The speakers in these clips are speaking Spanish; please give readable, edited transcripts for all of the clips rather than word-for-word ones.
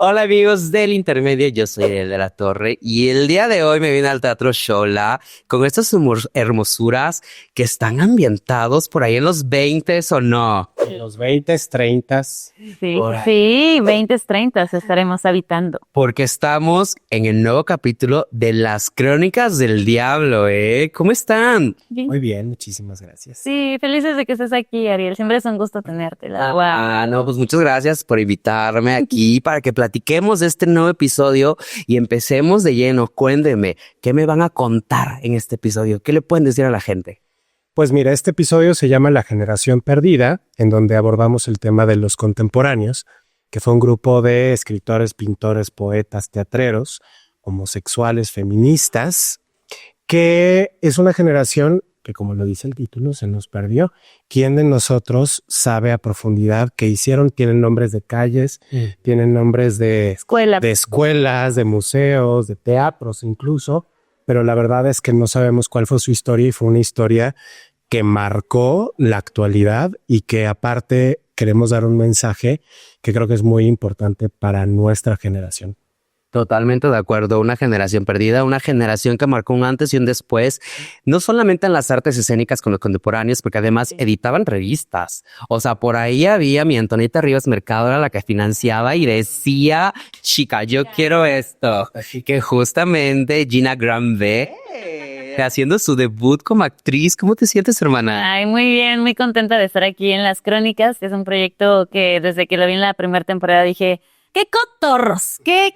Hola amigos del intermedio, yo soy el de la Torre y el día de hoy me vine al Teatro Xola con estas hermosuras que están ambientados por ahí en los 20 o no. En los 20, 30. Sí, Por ahí. sí, 20, 30 estaremos habitando. Porque estamos en el nuevo capítulo de Las Crónicas del Diablo, ¿eh? ¿Cómo están? Muy bien, muchísimas gracias. Sí, felices de que estés aquí, Ariel. Siempre es un gusto tenerte. Wow. No, pues muchas gracias por invitarme aquí para que platiquemos de este nuevo episodio y empecemos de lleno. Cuéntenme, ¿qué me van a contar en este episodio? ¿Qué le pueden decir a la gente? Pues mira, este episodio se llama La Generación Perdida, en donde abordamos el tema de los contemporáneos, que fue un grupo de escritores, pintores, poetas, teatreros, homosexuales, feministas, que es una generación que, como lo dice el título, se nos perdió. ¿Quién de nosotros sabe a profundidad qué hicieron? Tienen nombres de calles, tienen nombres de escuelas, de museos, de teatros incluso, pero la verdad es que no sabemos cuál fue su historia y fue una historia que marcó la actualidad y que aparte queremos dar un mensaje que creo que es muy importante para nuestra generación. Totalmente de acuerdo, una generación perdida, una generación que marcó un antes y un después, no solamente en las artes escénicas con los contemporáneos, porque además editaban revistas. O sea, por ahí había mi Antonieta Rivas Mercado, era la que financiaba y decía, chica, yo quiero esto. Que justamente Gina Granvé, haciendo su debut como actriz. ¿Cómo te sientes, hermana? Ay, muy bien, muy contenta de estar aquí en Las Crónicas, que es un proyecto que desde que lo vi en la primera temporada dije, qué cotorros, qué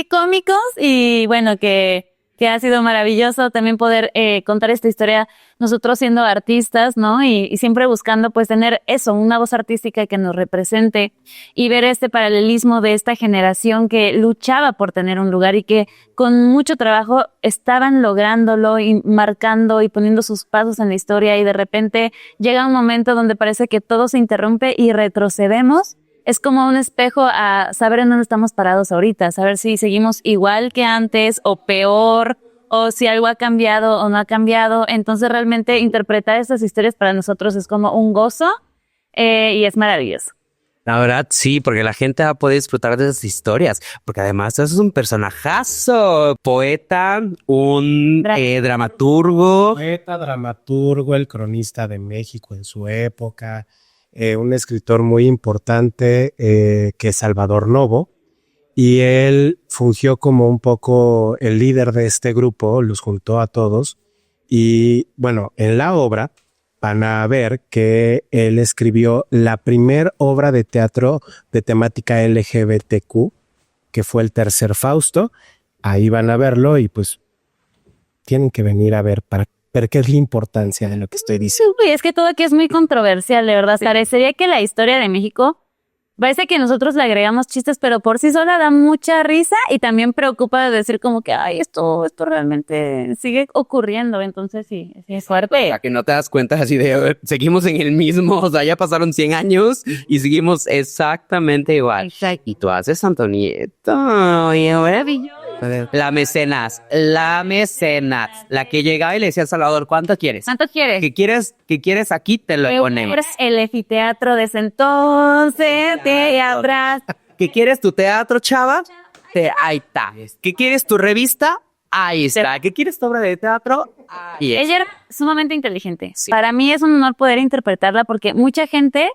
cómicos, y bueno, que ha sido maravilloso también poder contar esta historia nosotros siendo artistas, ¿no? Y siempre buscando pues tener eso, una voz artística que nos represente y ver este paralelismo de esta generación que luchaba por tener un lugar y que con mucho trabajo estaban lográndolo y marcando y poniendo sus pasos en la historia, y de repente llega un momento donde parece que todo se interrumpe y retrocedemos. Es como un espejo a saber en dónde estamos parados ahorita, saber si seguimos igual que antes o peor, o si algo ha cambiado o no ha cambiado. Entonces realmente interpretar estas historias para nosotros es como un gozo y es maravilloso. La verdad, sí, porque la gente va a poder disfrutar de esas historias, porque además es un personajazo, poeta, un dramaturgo. Poeta, dramaturgo, el cronista de México en su época, un escritor muy importante que es Salvador Novo, y él fungió como un poco el líder de este grupo, los juntó a todos, y bueno, en la obra van a ver que él escribió la primer obra de teatro de temática LGBTQ, que fue el Tercer Fausto. Ahí van a verlo y pues tienen que venir a ver para ver qué es la importancia de lo que estoy diciendo. Uy, es que todo aquí es muy controversial, de verdad. Sí. Parecería que la historia de México, parece que nosotros le agregamos chistes, pero por sí sola da mucha risa y también preocupa de decir como que, ay, esto realmente sigue ocurriendo. Entonces sí es fuerte. O sea, que no te das cuenta así de, seguimos en el mismo, o sea, ya pasaron 100 años y seguimos exactamente igual. Exacto. Y tú haces, Antonieta, y maravilloso. La mecenas, la que llegaba y le decía a Salvador, ¿cuánto quieres? ¿Cuánto quieres? ¿Qué quieres? Aquí te lo ponemos. Eres el efiteatro de ese entonces, te habrás. ¿Qué quieres tu teatro, chava? Ahí está. ¿Qué quieres tu revista? Ahí está. ¿Qué quieres tu obra de teatro? Ahí está. Ella era sumamente inteligente. Sí. Para mí es un honor poder interpretarla porque mucha gente,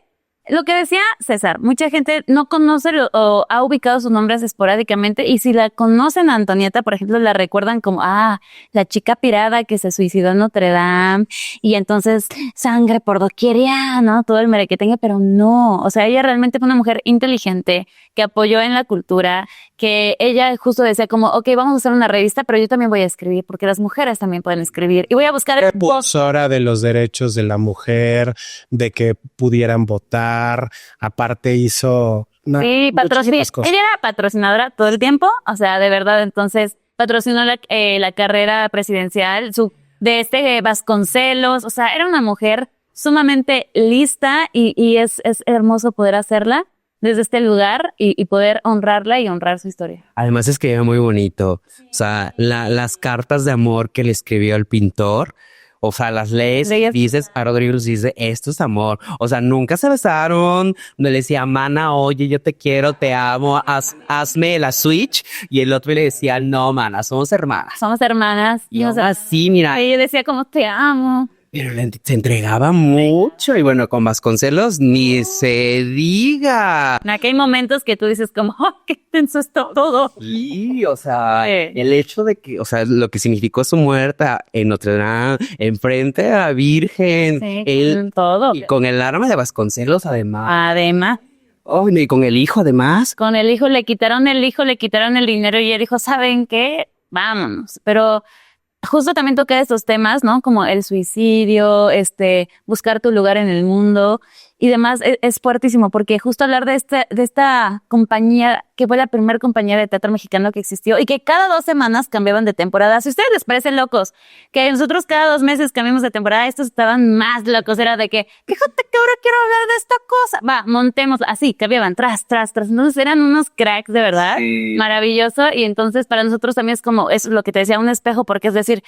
lo que decía César, mucha gente no conoce o ha ubicado sus nombres esporádicamente, y si la conocen a Antonieta, por ejemplo, la recuerdan como, la chica pirada que se suicidó en Notre Dame y entonces sangre por doquier, ¿no? Todo el merequetengue, pero no, o sea, ella realmente fue una mujer inteligente que apoyó en la cultura, que ella justo decía como, ok, vamos a hacer una revista, pero yo también voy a escribir porque las mujeres también pueden escribir y voy a buscar Impulsora de los derechos de la mujer, de que pudieran votar, aparte hizo... Sí, ella era patrocinadora todo el tiempo, o sea, de verdad, entonces patrocinó la carrera presidencial de Vasconcelos, o sea, era una mujer sumamente lista y es hermoso poder hacerla desde este lugar y poder honrarla y honrar su historia. Además es que es muy bonito. O sea, las cartas de amor que le escribió el pintor, O sea, las lees, Leyes. dices, a Rodrigo dice, esto es amor. O sea, nunca se besaron. No le decía, mana, oye, yo te quiero, te amo, hazme la switch. Y el otro le decía, no, mana, somos hermanas. Somos hermanas. Y o sea, así, mira, ella decía como te amo. pero se entregaba mucho. Y bueno, con Vasconcelos ni se diga. Aquí hay momentos que tú dices como, oh, qué tenso es todo. Sí, o sea, Sí. el hecho de que, o sea, lo que significó su muerte en Notre Dame, enfrente a la Virgen, Sí, él, todo. y con el arma de Vasconcelos además, Además, oh, y con el hijo además, con el hijo, le quitaron el dinero y él dijo, ¿saben qué? Vámonos. Pero justo también toca estos temas, ¿no? Como el suicidio, buscar tu lugar en el mundo y demás. Es fuertísimo porque justo hablar de esta compañía que fue la primera compañía de teatro mexicano que existió y que cada 2 semanas cambiaban de temporada. Si a ustedes les parecen locos que nosotros cada 2 meses cambiamos de temporada, estos estaban más locos. Era de que, fíjate que ahora quiero hablar de esta cosa. Va, montemos así, cambiaban tras. Entonces eran unos cracks de verdad. Sí. Maravilloso. Y entonces para nosotros también es como, es lo que te decía, un espejo, porque es decir,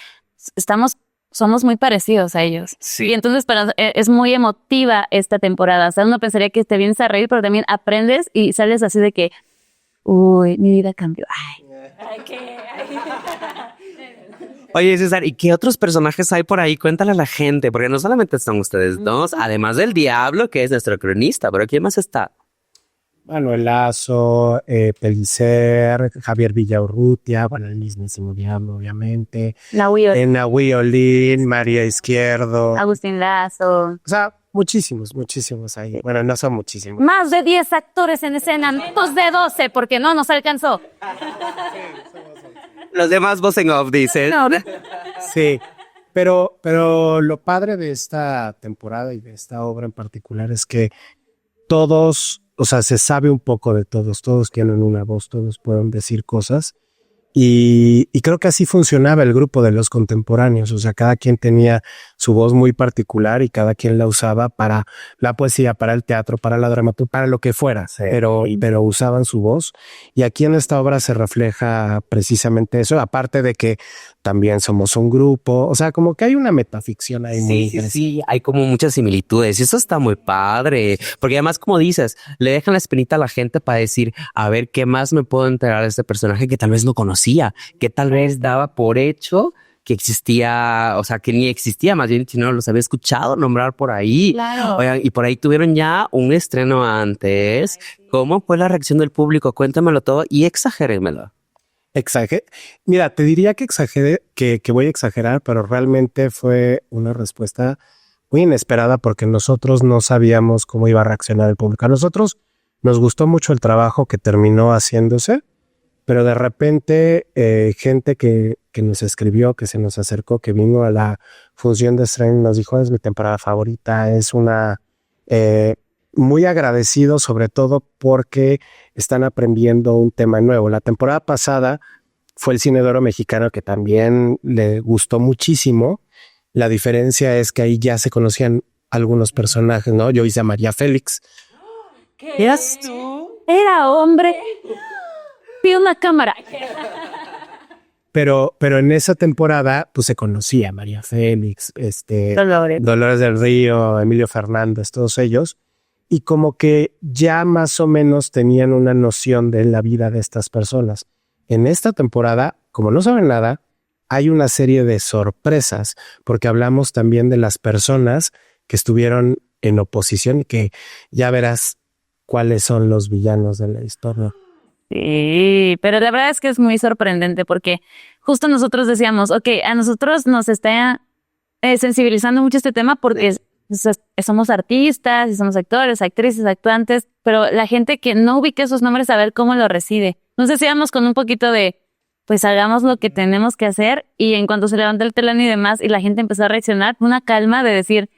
somos muy parecidos a ellos. Sí. Y entonces es muy emotiva esta temporada. O sea, uno pensaría que te vienes a reír, pero también aprendes y sales así de que, uy, mi vida cambió. Oye, César, ¿y qué otros personajes hay por ahí? Cuéntale a la gente, porque no solamente están ustedes dos, además del Diablo, que es nuestro cronista, pero ¿quién más está? Manuel Lazo, Pellicer, Javier Villaurrutia, bueno, el mismísimo Diablo, obviamente. Nahui Olin, María Izquierdo. Agustín Lazo. O sea, muchísimos ahí. Bueno, no son muchísimos. Más de 10 actores en escena, menos de 12, porque no nos alcanzó. Los demás voz en off, dicen. No, Sí, pero lo padre de esta temporada y de esta obra en particular es que todos, o sea, se sabe un poco de todos tienen una voz, todos pueden decir cosas. Y creo que así funcionaba el grupo de los contemporáneos, o sea, cada quien tenía su voz muy particular y cada quien la usaba para la poesía, para el teatro, para la dramaturgia, para lo que fuera, Sí. pero usaban su voz. Y aquí en esta obra se refleja precisamente eso, aparte de que también somos un grupo, o sea, como que hay una metaficción ahí muy interesante. Sí, hay como muchas similitudes y eso está muy padre, porque además, como dices, le dejan la espinita a la gente para decir, a ver, ¿qué más me puedo enterar de este personaje que tal vez no conocía, que tal vez daba por hecho que existía, o sea, que ni existía, más bien si no los había escuchado nombrar por ahí. Claro. Oigan, y por ahí tuvieron ya un estreno antes. ¿Cómo fue la reacción del público? Cuéntamelo todo y exagérenmelo. Mira, te diría que exageré, que voy a exagerar, pero realmente fue una respuesta muy inesperada porque nosotros no sabíamos cómo iba a reaccionar el público. A nosotros nos gustó mucho el trabajo que terminó haciéndose, pero de repente gente que nos escribió, que se nos acercó, que vino a la función de estreno y nos dijo, es mi temporada favorita, es una... muy agradecido sobre todo porque están aprendiendo un tema nuevo. La temporada pasada fue el Cine de Oro Mexicano que también le gustó muchísimo. La diferencia es que ahí ya se conocían algunos personajes, ¿no? Yo hice a María Félix. ¿Qué eras tú? Era hombre. Pido una cámara. Pero en esa temporada pues se conocía a María Félix, Dolores del Río, Emilio Fernández, todos ellos. Y como que ya más o menos tenían una noción de la vida de estas personas. En esta temporada, como no saben nada, hay una serie de sorpresas, porque hablamos también de las personas que estuvieron en oposición y que ya verás cuáles son los villanos de la historia. Sí, pero la verdad es que es muy sorprendente porque justo nosotros decíamos, ok, a nosotros nos está sensibilizando mucho este tema porque somos artistas y somos actores, actrices, actuantes, pero la gente que no ubica esos nombres a ver cómo lo recibe. Nos decíamos con un poquito de, pues hagamos lo que tenemos que hacer y en cuanto se levantó el telón y demás y la gente empezó a reaccionar, una calma de decir,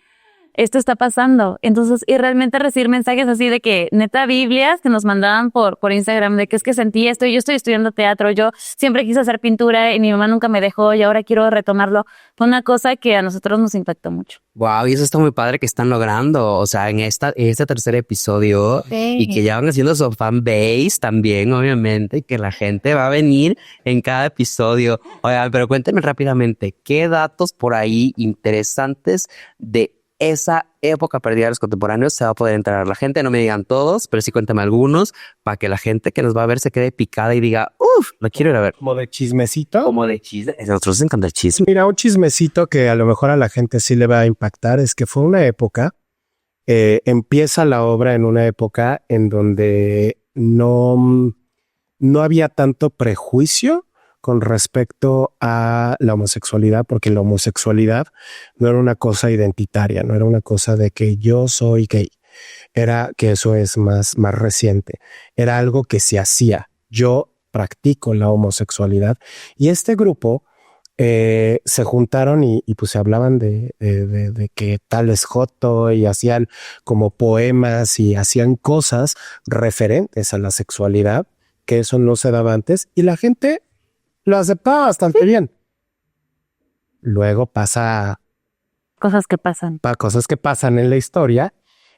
esto está pasando. Entonces, y realmente recibir mensajes así de que, neta, Biblias que nos mandaban por Instagram, de que es que sentí esto, y yo estoy estudiando teatro, yo siempre quise hacer pintura y mi mamá nunca me dejó y ahora quiero retomarlo. Fue una cosa que a nosotros nos impactó mucho. Wow, y eso está muy padre que están logrando, o sea, en este tercer episodio, Sí. y que ya van haciendo su fan base también, obviamente, y que la gente va a venir en cada episodio. Oigan, pero cuéntenme rápidamente, ¿qué datos por ahí interesantes de esa época perdida de los contemporáneos se va a poder enterar? La gente, no me digan todos, pero sí cuéntame algunos, para que la gente que nos va a ver se quede picada y diga, lo quiero ir a ver. Como de chismecito. Como de chisme. A nosotros nos encanta el chisme. Mira, un chismecito que a lo mejor a la gente sí le va a impactar es que fue una época, empieza la obra en una época en donde no había tanto prejuicio con respecto a la homosexualidad, porque la homosexualidad no era una cosa identitaria, no era una cosa de que yo soy gay, era que eso es más reciente, era algo que se hacía. Yo practico la homosexualidad y este grupo se juntaron y pues se hablaban de que tal es joto y hacían como poemas y hacían cosas referentes a la sexualidad, que eso no se daba antes y la gente lo aceptaba bastante bien. Luego pasa Cosas que pasan. cosas que pasan en la historia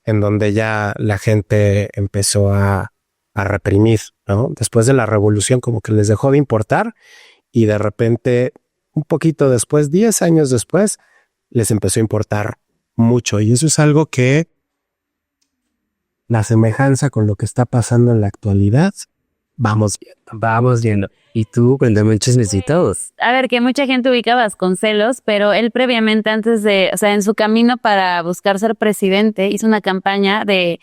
en donde ya la gente empezó a reprimir, ¿no? Después de la revolución como que les dejó de importar y de repente un poquito después, 10 años después, les empezó a importar mucho. Y eso es algo que la semejanza con lo que está pasando en la actualidad, vamos viendo. Y tú, cuéntame un chismecito. A ver, que mucha gente ubica a Vasconcelos, pero él previamente en su camino para buscar ser presidente, hizo una campaña de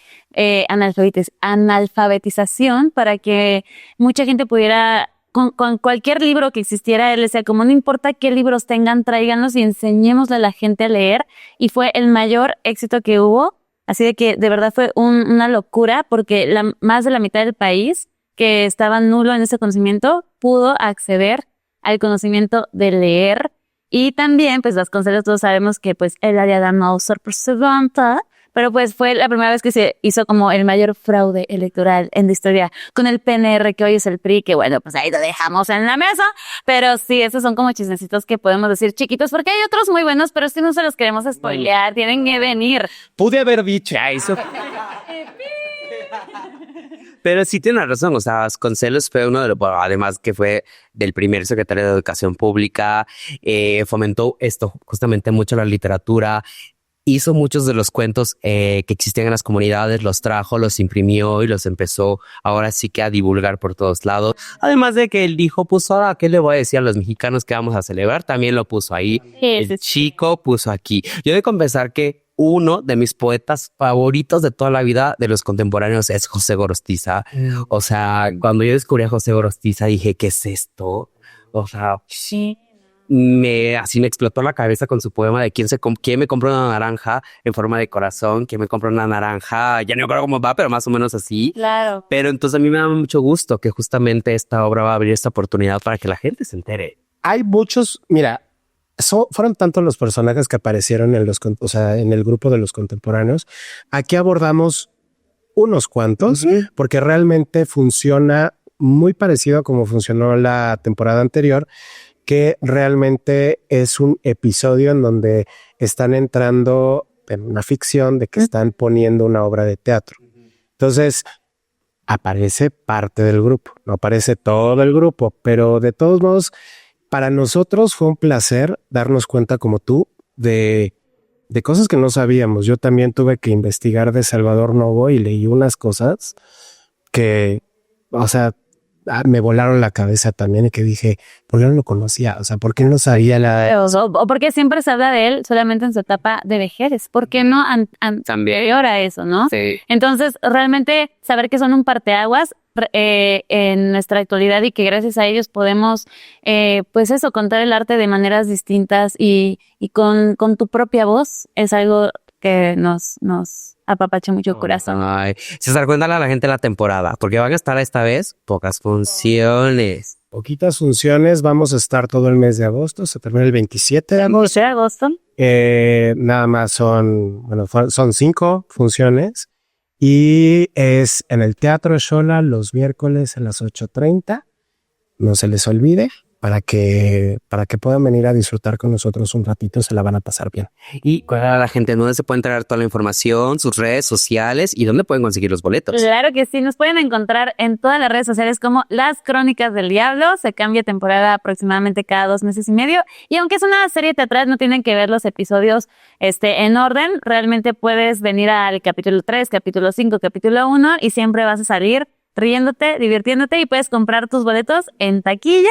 analfabetización para que mucha gente pudiera, con cualquier libro que existiera, él decía, como no importa qué libros tengan, tráiganlos y enseñémosle a la gente a leer. Y fue el mayor éxito que hubo. Así de que de verdad fue una locura, porque más de la mitad del país que estaba nulo en ese conocimiento, pudo acceder al conocimiento de leer. Y también, pues Vasconcelos, todos sabemos que pues él había dado sorprendente, pero pues fue la primera vez que se hizo como el mayor fraude electoral en la historia con el PNR, que hoy es el PRI, que bueno, pues ahí lo dejamos en la mesa. Pero sí, esos son como chismecitos que podemos decir chiquitos, porque hay otros muy buenos, pero si no se los queremos spoilear, tienen que venir. Pude haber dicho eso. Pero sí tiene razón, o sea, Vasconcelos fue uno de los, bueno, además que fue del primer secretario de Educación Pública, fomentó esto, justamente mucho la literatura, hizo muchos de los cuentos que existían en las comunidades, los trajo, los imprimió y los empezó ahora sí que a divulgar por todos lados. Además de que él dijo, pues ahora, ¿qué le voy a decir a los mexicanos que vamos a celebrar? También lo puso ahí, el chico puso aquí. Yo he de confesar que uno de mis poetas favoritos de toda la vida de los contemporáneos es José Gorostiza. O sea, cuando yo descubrí a José Gorostiza dije, ¿qué es esto? O sea, Sí. así me explotó la cabeza con su poema de quién me compró una naranja en forma de corazón, quién me compró una naranja, ya no me acuerdo cómo va, pero más o menos así. Claro. Pero entonces a mí me da mucho gusto que justamente esta obra va a abrir esta oportunidad para que la gente se entere. Hay muchos, mira, fueron tantos los personajes que aparecieron en el grupo de los contemporáneos. Aquí abordamos unos cuantos, porque realmente funciona muy parecido a como funcionó la temporada anterior, que realmente es un episodio en donde están entrando en una ficción de que están poniendo una obra de teatro. Entonces, aparece parte del grupo, no aparece todo el grupo, pero de todos modos, para nosotros fue un placer darnos cuenta, como tú, de cosas que no sabíamos. Yo también tuve que investigar de Salvador Novo y leí unas cosas que, o sea, me volaron la cabeza también, y que dije, ¿por qué no lo conocía? O sea, ¿por qué no sabía la... O porque siempre se habla de él solamente en su etapa de vejez. ¿Por qué no anterior a eso, no? Sí. Entonces, realmente saber que son un parteaguas en nuestra actualidad y que gracias a ellos podemos, pues eso, contar el arte de maneras distintas y con tu propia voz es algo que nos apapacha mucho el corazón. Ay, César, cuéntale a la gente la temporada, porque van a estar esta vez pocas funciones. Poquitas funciones, vamos a estar todo el mes de agosto, se termina el 27 de agosto. ¿De agosto? Nada más son 5 funciones y es en el Teatro Xola los miércoles a las 8:30. No se les olvide para que puedan venir a disfrutar con nosotros un ratito, se la van a pasar bien. Y cuál a la gente, ¿dónde se puede enterar toda la información, sus redes sociales y dónde pueden conseguir los boletos? Claro que sí, nos pueden encontrar en todas las redes sociales como Las Crónicas del Diablo. Se cambia temporada aproximadamente cada 2 meses y medio. Y aunque es una serie teatral, no tienen que ver los episodios en orden. Realmente puedes venir al capítulo 3, capítulo 5, capítulo 1 y siempre vas a salir riéndote, divirtiéndote y puedes comprar tus boletos en taquilla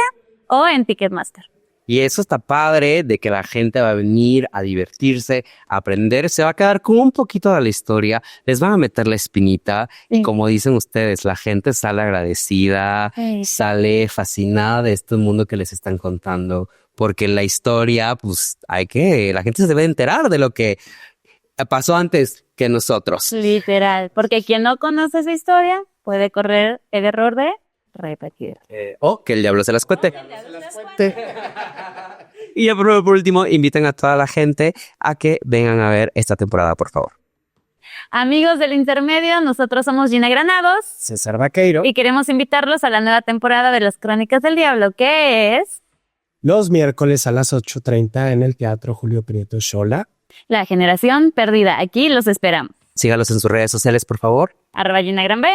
o en Ticketmaster. Y eso está padre de que la gente va a venir a divertirse, a aprender, se va a quedar con un poquito de la historia, les van a meter la espinita y como dicen ustedes, la gente sale agradecida, sale fascinada de este mundo que les están contando, porque la historia, pues la gente se debe enterar de lo que pasó antes que nosotros. Literal, porque quien no conoce esa historia puede correr el error de repetir. O que el diablo se las cuente. Y ya por último, inviten a toda la gente a que vengan a ver esta temporada, por favor. Amigos del intermedio, nosotros somos Gina Granados, César Vaqueiro. y queremos invitarlos a la nueva temporada de Las Crónicas del Diablo, que es Los miércoles a las 8:30 en el Teatro Julio Prieto Xola. La Generación Perdida. Aquí los esperamos. Sígalos en sus redes sociales, por favor. @GinaGranB.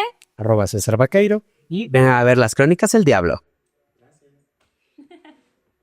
@César Vaqueiro. Y vengan a ver Las Crónicas del Diablo.